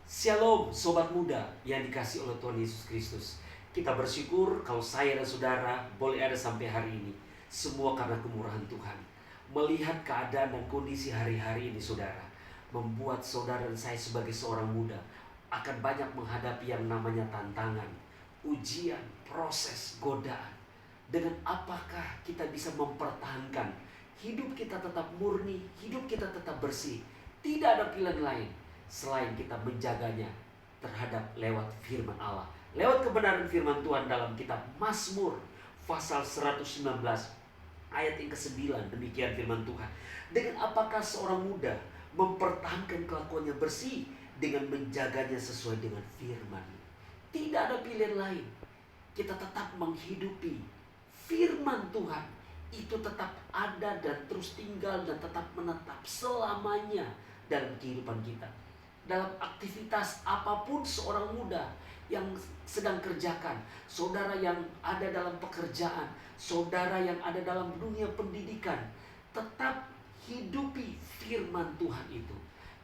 Shalom sobat muda yang dikasih oleh Tuhan Yesus Kristus. Kita bersyukur kalau saya dan saudara boleh ada sampai hari ini. Semua karena kemurahan Tuhan. Melihat keadaan dan kondisi hari-hari ini saudara, membuat saudara dan saya sebagai seorang muda akan banyak menghadapi yang namanya tantangan, ujian, proses, godaan. Dengan apakah kita bisa mempertahankan hidup kita tetap murni, hidup kita tetap bersih. Tidak ada pilihan lain selain kita menjaganya terhadap lewat firman Allah, lewat kebenaran firman Tuhan dalam kitab Mazmur pasal 119 ayat yang ke-9. Demikian firman Tuhan. Dengan apakah seorang muda mempertahankan kelakuannya bersih? Dengan menjaganya sesuai dengan firman. Tidak ada pilihan lain. Kita tetap menghidupi firman Tuhan. Itu tetap ada dan terus tinggal dan tetap menetap selamanya dalam kehidupan kita. Dalam aktivitas apapun seorang muda yang sedang kerjakan, saudara yang ada dalam pekerjaan, saudara yang ada dalam dunia pendidikan, tetap hidupi firman Tuhan itu.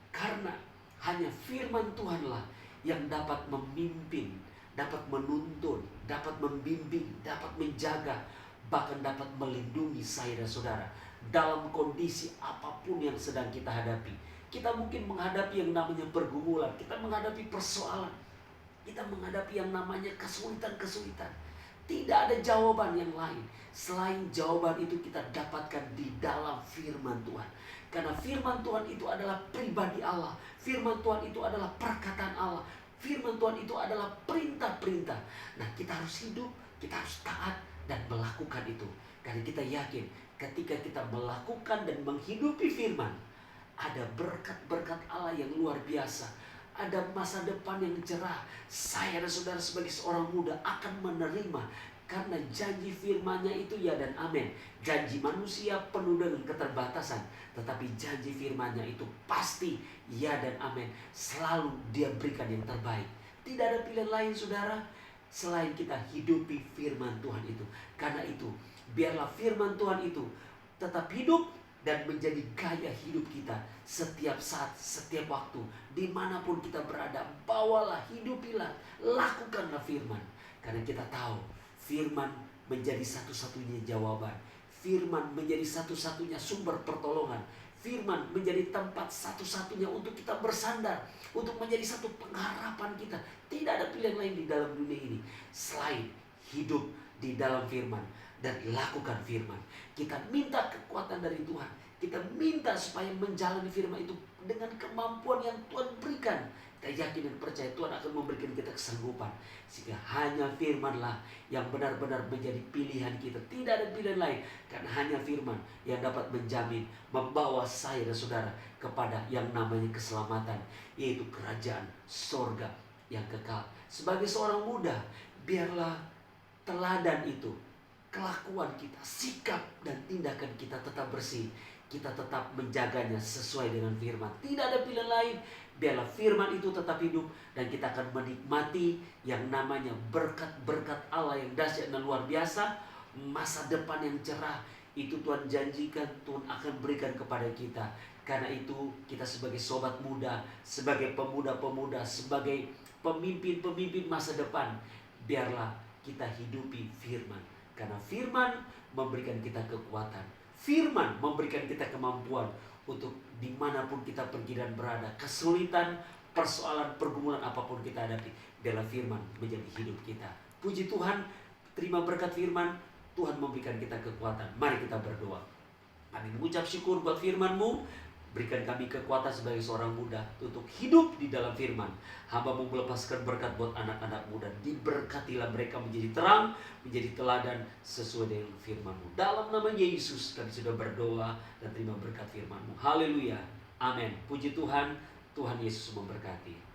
Karena hanya firman Tuhanlah yang dapat memimpin, dapat menuntun, dapat membimbing, dapat menjaga, bahkan dapat melindungi saya dan saudara dalam kondisi apapun yang sedang kita hadapi. Kita mungkin menghadapi yang namanya pergumulan, kita menghadapi persoalan, kita menghadapi yang namanya kesulitan-kesulitan. Tidak ada jawaban yang lain selain jawaban itu kita dapatkan di dalam firman Tuhan. Karena firman Tuhan itu adalah pribadi Allah, firman Tuhan itu adalah perkataan Allah, firman Tuhan itu adalah perintah-perintah. Nah, kita harus hidup, kita harus taat dan melakukan itu. Karena kita yakin ketika kita melakukan dan menghidupi firman, ada berkat-berkat Allah yang luar biasa. Ada masa depan yang cerah. Saya dan saudara sebagai seorang muda akan menerima. Karena janji firman-Nya itu ya dan amin. Janji manusia penuh dengan keterbatasan. Tetapi janji firman-Nya itu pasti ya dan amin. Selalu Dia berikan yang terbaik. Tidak ada pilihan lain saudara selain kita hidupi firman Tuhan itu. Karena itu biarlah firman Tuhan itu tetap hidup dan menjadi gaya hidup kita setiap saat, setiap waktu, dimanapun kita berada. Bawalah, hidupilah, lakukanlah firman. Karena kita tahu firman menjadi satu-satunya jawaban. Firman menjadi satu-satunya sumber pertolongan. Firman menjadi tempat satu-satunya untuk kita bersandar, untuk menjadi satu pengharapan kita. Tidak ada pilihan lain di dalam dunia ini selain hidup di dalam firman dan lakukan firman. Kita minta kekuatan dari Tuhan. Kita minta supaya menjalani firman itu dengan kemampuan yang Tuhan berikan. Kita yakin dan percaya Tuhan akan memberikan kita kesanggupan. Sehingga hanya firman-Lah yang benar-benar menjadi pilihan kita. Tidak ada pilihan lain. Karena hanya firman yang dapat menjamin, membawa saya dan saudara kepada yang namanya keselamatan. Yaitu kerajaan sorga yang kekal. Sebagai seorang muda, biarlah teladan itu, kelakuan kita, sikap dan tindakan kita tetap bersih. Kita tetap menjaganya sesuai dengan firman. Tidak ada pilihan lain. Biarlah firman itu tetap hidup. Dan kita akan menikmati yang namanya berkat-berkat Allah yang dahsyat dan luar biasa. Masa depan yang cerah itu Tuhan janjikan, Tuhan akan berikan kepada kita. Karena itu kita sebagai sobat muda, sebagai pemuda-pemuda, sebagai pemimpin-pemimpin masa depan, biarlah kita hidupi firman. Karena firman memberikan kita kekuatan. Firman memberikan kita kemampuan untuk dimanapun kita pergi dan berada. Kesulitan, persoalan, pergumulan apapun kita hadapi, biarlah firman menjadi hidup kita. Puji Tuhan, terima berkat firman. Tuhan memberikan kita kekuatan. Mari kita berdoa. Kami mengucap syukur buat firman-Mu. Berikan kami kekuatan sebagai seorang muda untuk hidup di dalam firman. Hamba-Mu melepaskan berkat buat anak-anak muda. Diberkatilah mereka menjadi terang, menjadi teladan sesuai dengan firman-Mu. Dalam nama Yesus kami sudah berdoa dan terima berkat firman-Mu. Haleluya. Amin. Puji Tuhan. Tuhan Yesus memberkati.